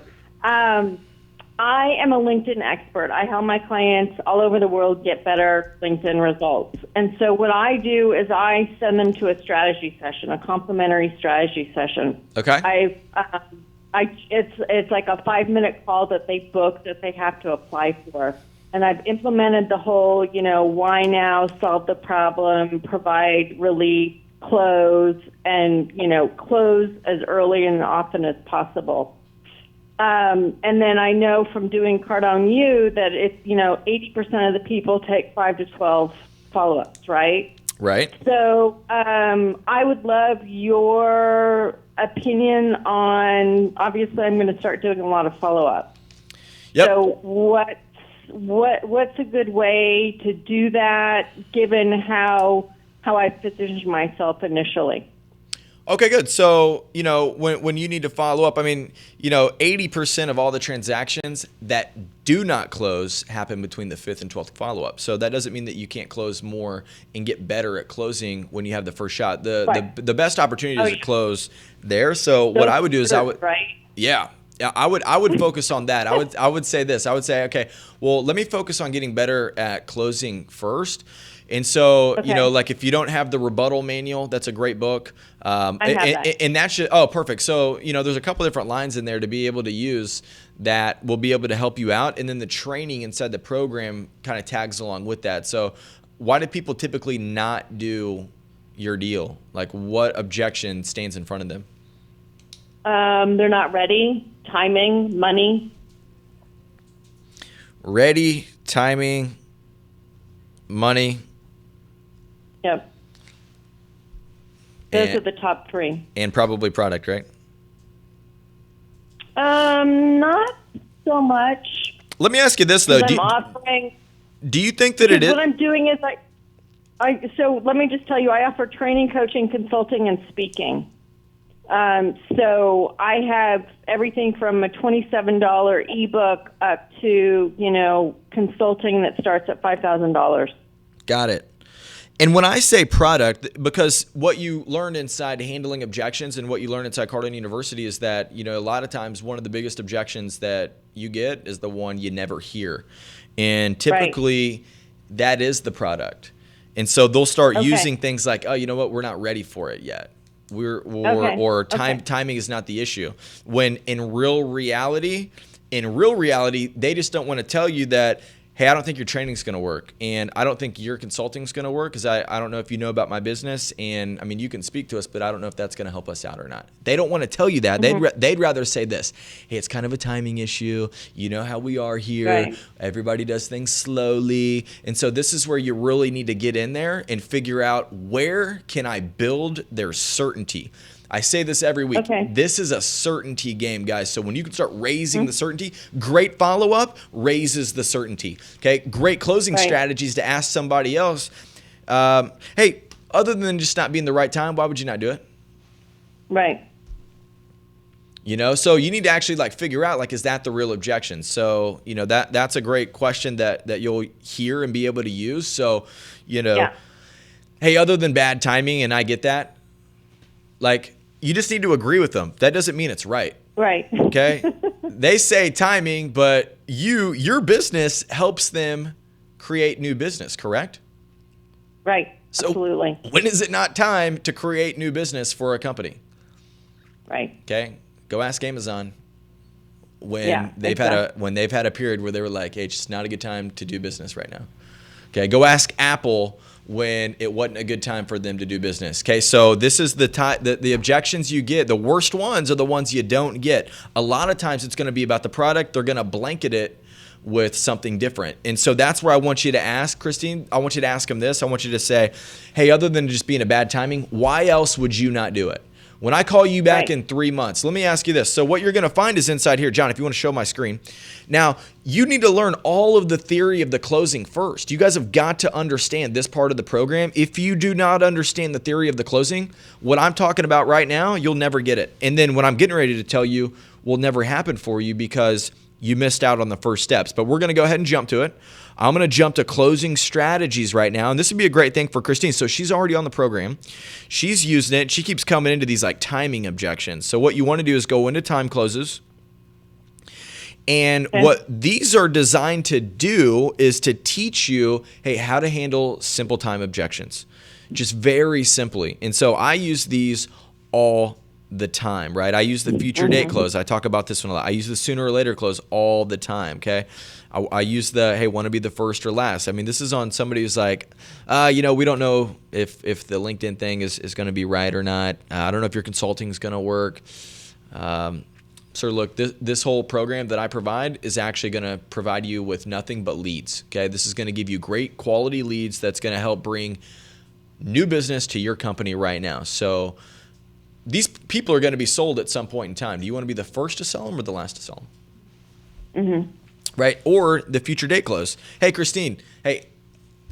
Speaker 6: I am a LinkedIn expert. I help my clients all over the world get better LinkedIn results. And so what I do is I send them to a strategy session, a complimentary strategy session.
Speaker 1: Okay.
Speaker 6: It's like a 5-minute call that they book that they have to apply for. And I've implemented the whole, why now, solve the problem, provide relief, close, and, close as early and often as possible. And then I know from doing Cardone U that it's, 80% of the people take 5 to 12 follow-ups, right?
Speaker 1: Right.
Speaker 6: So I would love your opinion on, obviously I'm going to start doing a lot of follow-up.
Speaker 1: Yep.
Speaker 6: So what's a good way to do that given how I positioned myself initially?
Speaker 1: Okay, good. So, when you need to follow up, 80% of all the transactions that do not close happen between the 5th and 12th follow-up. So that doesn't mean that you can't close more and get better at closing when you have the first shot. The best opportunity is to close there. So what I would do is Yeah, I would focus on that. I would say this. I would say, okay, well, let me focus on getting better at closing first. And so, like if you don't have the rebuttal manual, that's a great book.
Speaker 6: I have that.
Speaker 1: And that should, perfect. So, there's a couple different lines in there to be able to use that will be able to help you out. And then the training inside the program kind of tags along with that. So why do people typically not do your deal? Like what objection stands in front of them?
Speaker 6: They're not ready, timing, money.
Speaker 1: Ready, timing, money.
Speaker 6: Yep. Those are the top 3.
Speaker 1: And probably product, right?
Speaker 6: Not so much.
Speaker 1: Let me ask you this though. Do you think that it is?
Speaker 6: What I'm doing is so let me just tell you, I offer training, coaching, consulting, and speaking. So I have everything from a $27 ebook up to, consulting that starts at $5,000.
Speaker 1: Got it. And when I say product, because what you learn inside handling objections and what you learn inside Cardone University is that, a lot of times one of the biggest objections that you get is the one you never hear. And typically that is the product. And so they'll start using things like, oh, you know what, we're not ready for it yet. Timing is not the issue. When in real reality, they just don't want to tell you that, hey, I don't think your training's going to work, and I don't think your consulting's going to work because I don't know if you know about my business, and you can speak to us, but I don't know if that's going to help us out or not. They don't want to tell you that. They'd rather say this, hey, it's kind of a timing issue. You know how we are here. Right. Everybody does things slowly, and so this is where you really need to get in there and figure out where can I build their certainty. I say this every week. Okay. This is a certainty game, guys. So when you can start raising the certainty, great follow-up raises the certainty. Okay, great closing strategies to ask somebody else, hey, other than just not being the right time, why would you not do it?
Speaker 6: Right.
Speaker 1: So you need to actually figure out is that the real objection? So, that's a great question that you'll hear and be able to use. So, hey, other than bad timing, and I get that, you just need to agree with them. That doesn't mean it's right.
Speaker 6: Right.
Speaker 1: Okay? They say timing, but your business helps them create new business, correct?
Speaker 6: Right.
Speaker 1: So
Speaker 6: absolutely.
Speaker 1: When is it not time to create new business for a company?
Speaker 6: Right.
Speaker 1: Okay? Go ask Amazon when they've had a period where they were like, hey, it's just not a good time to do business right now. Okay? Go ask Apple when it wasn't a good time for them to do business. Okay, so this is the objections you get. The worst ones are the ones you don't get. A lot of times it's going to be about the product. They're going to blanket it with something different. And so that's where I want you to ask, Christine, I want you to ask them this. I want you to say, hey, other than just being a bad timing, why else would you not do it? When I call you back in 3 months, let me ask you this. So what you're going to find is inside here. John, if you want to show my screen. Now, you need to learn all of the theory of the closing first. You guys have got to understand this part of the program. If you do not understand the theory of the closing, what I'm talking about right now, you'll never get it. And then what I'm getting ready to tell you will never happen for you because you missed out on the first steps. But we're going to go ahead and jump to it. I'm going to jump to closing strategies right now. And this would be a great thing for Christine. So she's already on the program. She's using it. She keeps coming into these timing objections. So what you want to do is go into time closes. And what these are designed to do is to teach you, hey, how to handle simple time objections. Just very simply. And so I use these all the time, right? I use the future date close. I talk about this one a lot. I use the sooner or later close all the time, okay? I use the, hey, want to be the first or last. This is on somebody who's like, we don't know if the LinkedIn thing is going to be right or not. I don't know if your consulting is going to work. So look, this whole program that I provide is actually going to provide you with nothing but leads, okay? This is going to give you great quality leads that's going to help bring new business to your company right now. So these people are going to be sold at some point in time. Do you want to be the first to sell them or the last to sell them? Mm-hmm. Right? Or the future date close. Hey, Christine, hey,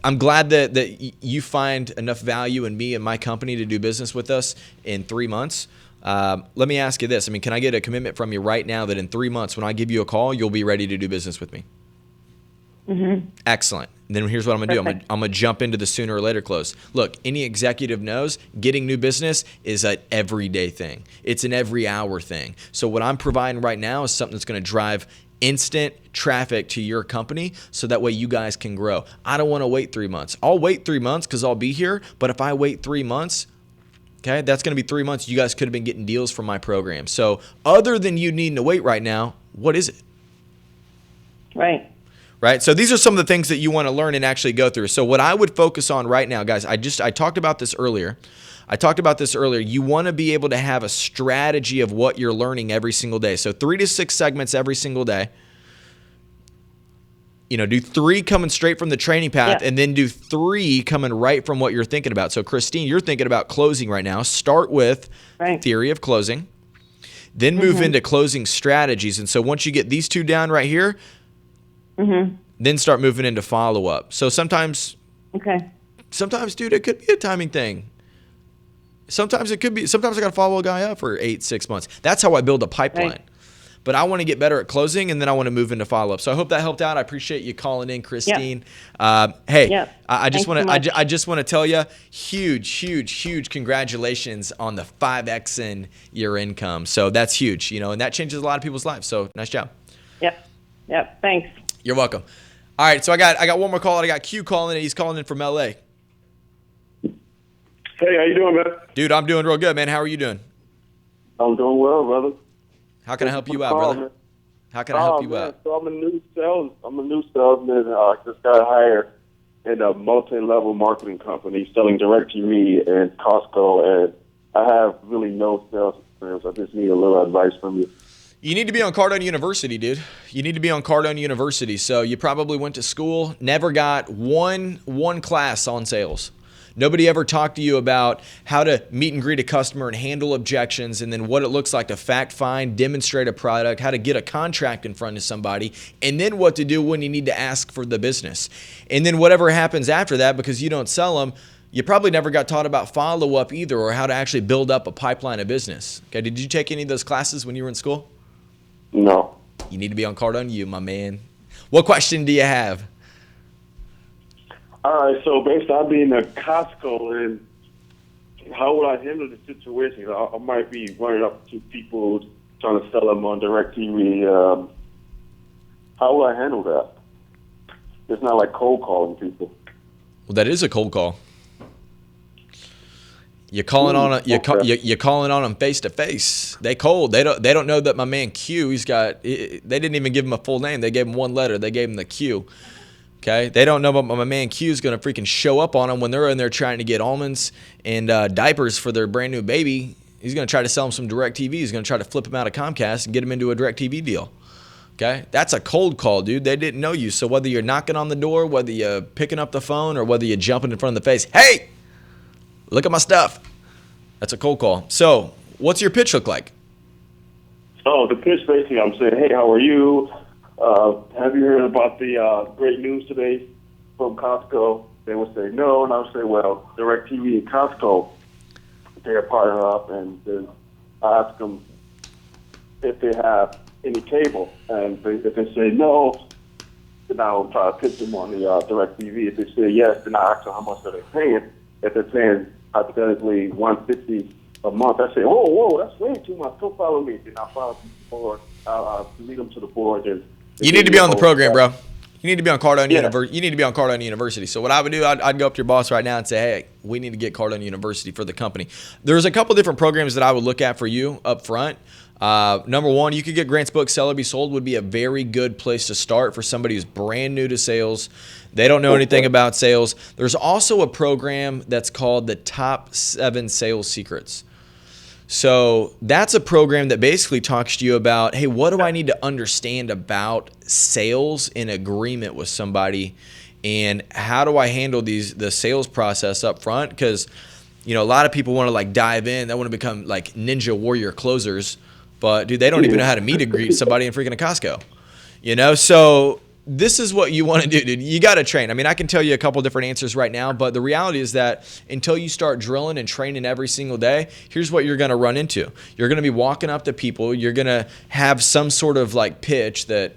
Speaker 1: I'm glad that you find enough value in me and my company to do business with us in 3 months. Let me ask you this. I mean, can I get a commitment from you right now that in 3 months, when I give you a call, you'll be ready to do business with me?
Speaker 6: Mm-hmm.
Speaker 1: Excellent. And then here's what I'm going to do. I'm going to jump into the sooner or later close. Look, any executive knows getting new business is an everyday thing. It's an every hour thing. So what I'm providing right now is something that's going to drive instant traffic to your company so that way you guys can grow. I don't want to wait 3 months. I'll wait 3 months because I'll be here. But if I wait 3 months, okay, that's going to be 3 months. You guys could have been getting deals from my program. So other than you needing to wait right now, what is it? Right. So these are some of the things that you want to learn and actually go through. So what I would focus on right now, guys, I talked about this earlier. You want to be able to have a strategy of what you're learning every single day. So 3 to 6 segments every single day. Do 3 coming straight from the training path, and then do 3 coming right from what you're thinking about. So Christine, you're thinking about closing right now. Start with theory of closing, then move into closing strategies. And so once you get these 2 down right here, then start moving into follow-up. So sometimes, dude, it could be a timing thing. Sometimes I got to follow a guy up for 6 months. That's how I build a pipeline. Right. But I want to get better at closing, and then I want to move into follow-up. So I hope that helped out. I appreciate you calling in, Christine. Hey, I just want to tell you, huge congratulations on the 5X in your income. So that's huge, and that changes a lot of people's lives. So nice job.
Speaker 6: Yep. Thanks.
Speaker 1: You're welcome. All right, so I got one more call. I got Q calling in. He's calling in from LA.
Speaker 7: Hey, how you doing, man?
Speaker 1: Dude, I'm doing real good, man. How are you doing?
Speaker 7: I'm doing well, brother.
Speaker 1: How can I help you out, brother? Man. How can I help you out?
Speaker 7: So I'm a new salesman. I just got hired in a multi-level marketing company selling DirecTV and Costco, and I have really no sales experience. I just need a little advice from you.
Speaker 1: You need to be on Cardone University, dude. You need to be on Cardone University. So you probably went to school, never got one class on sales. Nobody ever talked to you about how to meet and greet a customer and handle objections, and then what it looks like to fact find, demonstrate a product, how to get a contract in front of somebody, and then what to do when you need to ask for the business. And then whatever happens after that, because you don't sell them, you probably never got taught about follow-up either, or how to actually build up a pipeline of business. Okay, did you take any of those classes when you were in school?
Speaker 7: No.
Speaker 1: You need to be on Cardone U, my man. What question do you have?
Speaker 7: All right, so based on being at Costco, and how would I handle the situation? I might be running up to people trying to sell them on DirecTV. How would I handle that? It's not like cold calling people.
Speaker 1: Well, that is a cold call. You're calling on you're calling on them face to face. They cold. They don't know that my man Q. They didn't even give him a full name. They gave him one letter. They gave him the Q. Okay. They don't know about my man Q is going to freaking show up on them when they're in there trying to get almonds and diapers for their brand new baby. He's going to try to sell them some DirecTV. He's going to try to flip them out of Comcast and get them into a DirecTV deal. Okay. That's a cold call, dude. They didn't know you. So whether you're knocking on the door, whether you're picking up the phone, or whether you're jumping in front of the face, hey, look at my stuff. That's a cold call. So what's your pitch look like?
Speaker 7: Oh, the pitch basically, I'm saying, hey, how are you? Have you heard about the great news today from Costco? They would say no, and I would say, well, DirecTV and Costco, they're partnered up, and then I ask them if they have any cable, and if they say no, then I'll try to pitch them on the DirecTV. If they say yes, then I ask them how much are they paying. If they're paying hypothetically $150 a month, I say, whoa, that's way too much. Go follow me. Then I'll follow them to the board. I'll lead them to the board. And
Speaker 1: you need to be on the program, bro. You need to be on Cardone University. You need to be on Cardone University. So what I would do, I'd go up to your boss right now and say, hey, we need to get Cardone University for the company. There's a couple different programs that I would look at for you up front. Number one, you could get Grant's book, Sell or Be Sold, would be a very good place to start for somebody who's brand new to sales. They don't know anything about sales. There's also a program that's called the Top 7 Sales Secrets. So that's a program that basically talks to you about, hey, what do I need to understand about sales in agreement with somebody, and how do I handle the sales process up front? Because, a lot of people want to like dive in. They want to become like ninja warrior closers, but dude, they don't even know how to meet and greet somebody in freaking a Costco. So this is what you want to do, dude. You got to train. I mean, I can tell you a couple different answers right now, but the reality is that until you start drilling and training every single day, here's what you're going to run into. You're going to be walking up to people. You're going to have some sort of like pitch that,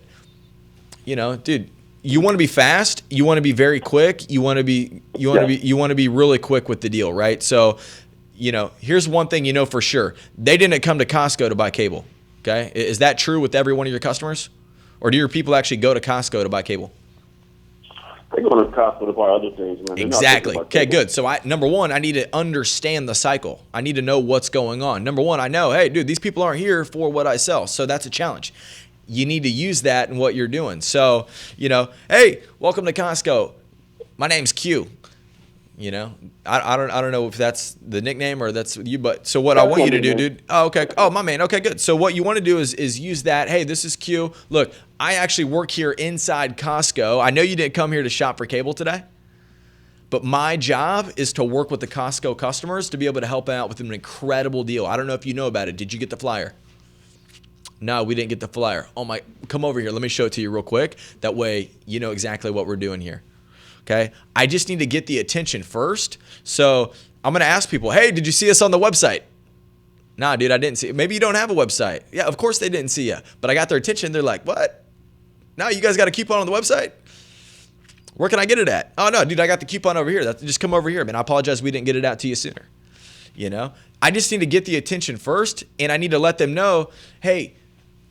Speaker 1: dude, you want to be fast. You want to be very quick. You want to be really quick with the deal, right? So, here's one thing for sure. They didn't come to Costco to buy cable. Okay. Is that true with every one of your customers? Or do your people actually go to Costco to buy cable?
Speaker 7: They go to Costco to buy other things, man.
Speaker 1: Exactly. Okay, good. So number one, I need to understand the cycle. I need to know what's going on. Number one, I know, hey, dude, these people aren't here for what I sell. So that's a challenge. You need to use that in what you're doing. So, hey, welcome to Costco. My name's Q. I don't know if that's the nickname or that's you, but so what I want you to do, dude. Oh, okay. Oh, my man. Okay, good. So what you want to do is use that. Hey, this is Q. Look, I actually work here inside Costco. I know you didn't come here to shop for cable today, but my job is to work with the Costco customers to be able to help out with an incredible deal. I don't know if you know about it. Did you get the flyer? No, we didn't get the flyer. Oh my, come over here. Let me show it to you real quick. That way you know exactly what we're doing here. Okay, I just need to get the attention first. So I'm going to ask people, hey, did you see us on the website? Nah, dude, I didn't see it. Maybe you don't have a website. Yeah, of course they didn't see you. But I got their attention. They're like, what? No, you guys got a coupon on the website? Where can I get it at? Oh, no, dude, I got the coupon over here. Just come over here, man. I apologize we didn't get it out to you sooner. I just need to get the attention first, and I need to let them know, hey,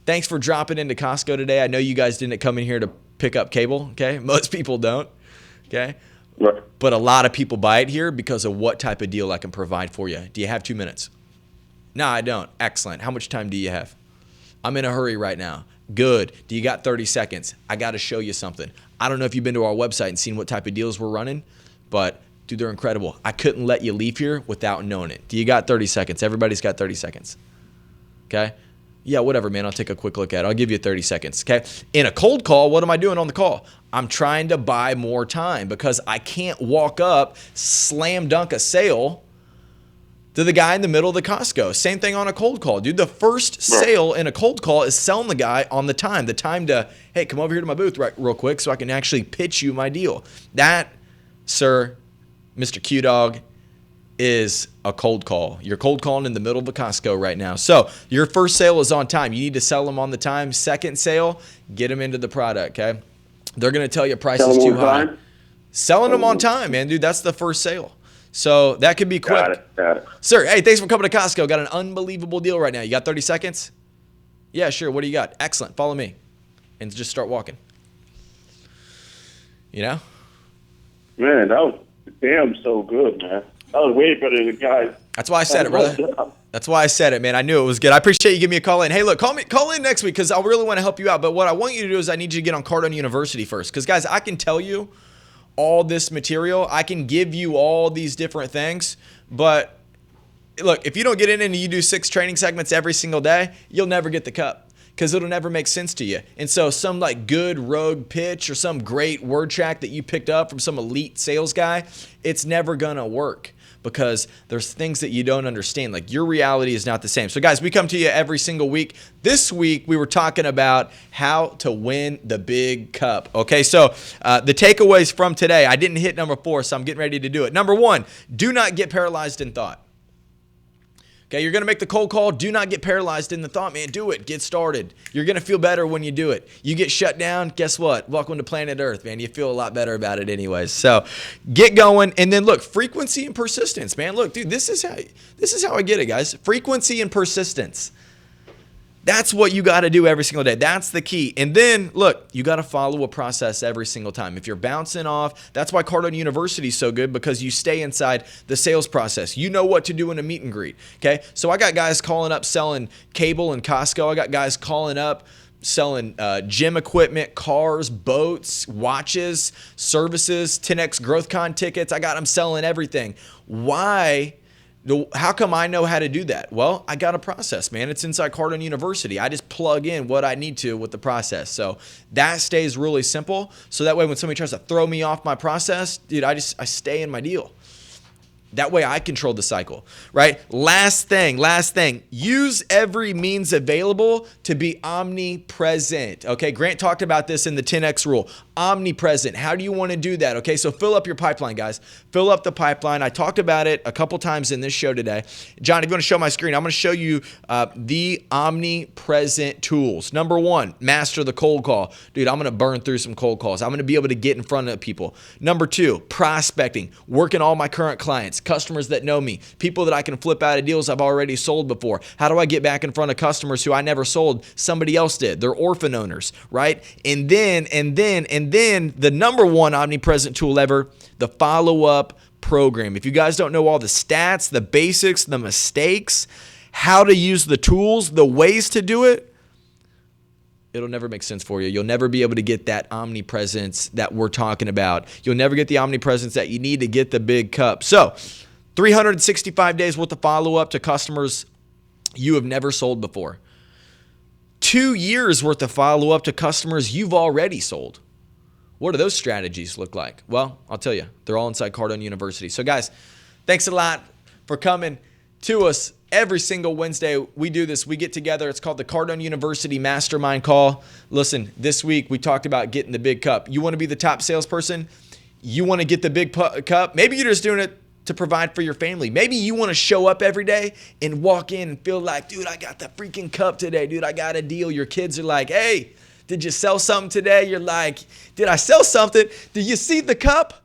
Speaker 1: thanks for dropping into Costco today. I know you guys didn't come in here to pick up cable, okay? Most people don't. Okay.
Speaker 7: Right.
Speaker 1: But a lot of people buy it here because of what type of deal I can provide for you. Do you have 2 minutes? No, I don't. Excellent. How much time do you have? I'm in a hurry right now. Good. Do you got 30 seconds? I got to show you something. I don't know if you've been to our website and seen what type of deals we're running, but dude, they're incredible. I couldn't let you leave here without knowing it. Do you got 30 seconds? Everybody's got 30 seconds. Okay. Yeah, whatever, man. I'll take a quick look at it. I'll give you 30 seconds, okay? In a cold call, what am I doing on the call? I'm trying to buy more time because I can't walk up, slam dunk a sale to the guy in the middle of the Costco. Same thing on a cold call, dude. The first sale in a cold call is selling the guy on the time to, hey, come over here to my booth real quick so I can actually pitch you my deal. That, sir, Mr. Q-Dog, is a cold call. You're cold calling in the middle of a Costco right now. So your first sale is on time. You need to sell them on the time. Second sale, get them into the product, okay? They're going to tell you price is too high. Selling them on time, man, dude. That's the first sale. So that could be quick.
Speaker 7: Got it.
Speaker 1: Sir, hey, thanks for coming to Costco. Got an unbelievable deal right now. You got 30 seconds? Yeah, sure. What do you got? Excellent. Follow me. And just start walking.
Speaker 7: Man, that was damn so good, man. I was way better than the guys.
Speaker 1: That's why I said it, brother. That's why I said it, man. I knew it was good. I appreciate you giving me a call in. Hey, look, call in next week because I really want to help you out. But what I want you to do is I need you to get on Cardone University first. Because, guys, I can tell you all this material. I can give you all these different things. But, look, if you don't get in and you do 6 training segments every single day, you'll never get the cup. Because it'll never make sense to you. And so some like good rogue pitch or some great word track that you picked up from some elite sales guy, it's never going to work. Because there's things that you don't understand. Like your reality is not the same. So guys, we come to you every single week. This week, we were talking about how to win the big cup. Okay, so the takeaways from today, I didn't hit number 4, so I'm getting ready to do it. Number 1, do not get paralyzed in thought. Okay, you're going to make the cold call. Do not get paralyzed in the thought, man. Do it. Get started. You're going to feel better when you do it. You get shut down, guess what? Welcome to planet Earth, man. You feel a lot better about it anyways. So get going. And then look, frequency and persistence, man. Look, dude, this is how I get it, guys. Frequency and persistence. That's what you got to do every single day. That's the key. And then, look, you got to follow a process every single time. If you're bouncing off, that's why Cardone University is so good because you stay inside the sales process. You know what to do in a meet and greet, okay? So I got guys calling up selling cable in Costco. I got guys calling up selling gym equipment, cars, boats, watches, services, 10X GrowthCon tickets. I got them selling everything. Why? How come I know how to do that? Well, I got a process, man. It's inside Cardone University. I just plug in what I need to with the process. So that stays really simple. So that way when somebody tries to throw me off my process, dude, I stay in my deal. That way I control the cycle, right? Last thing, use every means available to be omnipresent. Okay, Grant talked about this in the 10X rule. Omnipresent. How do you want to do that? Okay, so fill up your pipeline, guys. Fill up the pipeline. I talked about it a couple times in this show today. John, if you want to show my screen, I'm going to show you the omnipresent tools. Number one, master the cold call. Dude, I'm going to burn through some cold calls. I'm going to be able to get in front of people. Number two, prospecting. Working all my current clients, customers that know me, people that I can flip out of deals I've already sold before. How do I get back in front of customers who I never sold? Somebody else did. They're orphan owners, right? And then the number one omnipresent tool ever, the follow-up program. If you guys don't know all the stats, the basics, the mistakes, how to use the tools, the ways to do it, it'll never make sense for you. You'll never be able to get that omnipresence that we're talking about. You'll never get the omnipresence that you need to get the big cup. So 365 days worth of follow-up to customers you have never sold before. 2 years worth of follow-up to customers you've already sold. What do those strategies look like? Well, I'll tell you. They're all inside Cardone University. So guys, thanks a lot for coming to us. Every single Wednesday, we do this. We get together. It's called the Cardone University Mastermind Call. Listen, this week we talked about getting the big cup. You want to be the top salesperson? You want to get the big cup? Maybe you're just doing it to provide for your family. Maybe you want to show up every day and walk in and feel like, dude, I got the freaking cup today. Dude, I got a deal. Your kids are like, hey, did you sell something today? You're like, did I sell something? Do you see the cup?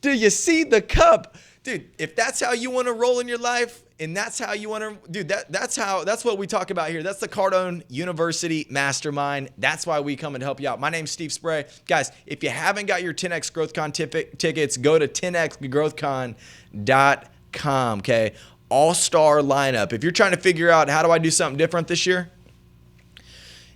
Speaker 1: Do you see the cup? Dude, if that's how you want to roll in your life, and that's how you want to, dude, that's what we talk about here. That's the Cardone University Mastermind. That's why we come and help you out. My name's Steve Spray. Guys, if you haven't got your 10X GrowthCon tickets, go to 10xgrowthcon.com, okay? All-star lineup. If you're trying to figure out how do I do something different this year,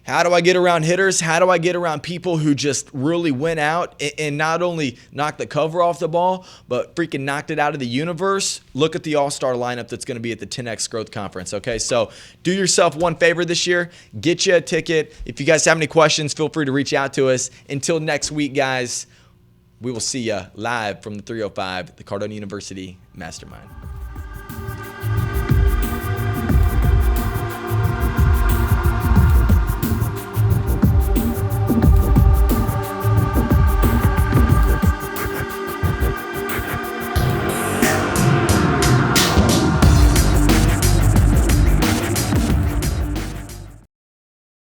Speaker 1: how do I get around hitters? How do I get around people who just really went out and not only knocked the cover off the ball, but freaking knocked it out of the universe? Look at the all-star lineup that's going to be at the 10X Growth Conference, okay? So do yourself one favor this year. Get you a ticket. If you guys have any questions, feel free to reach out to us. Until next week, guys, we will see you live from the 305, the Cardone University Mastermind.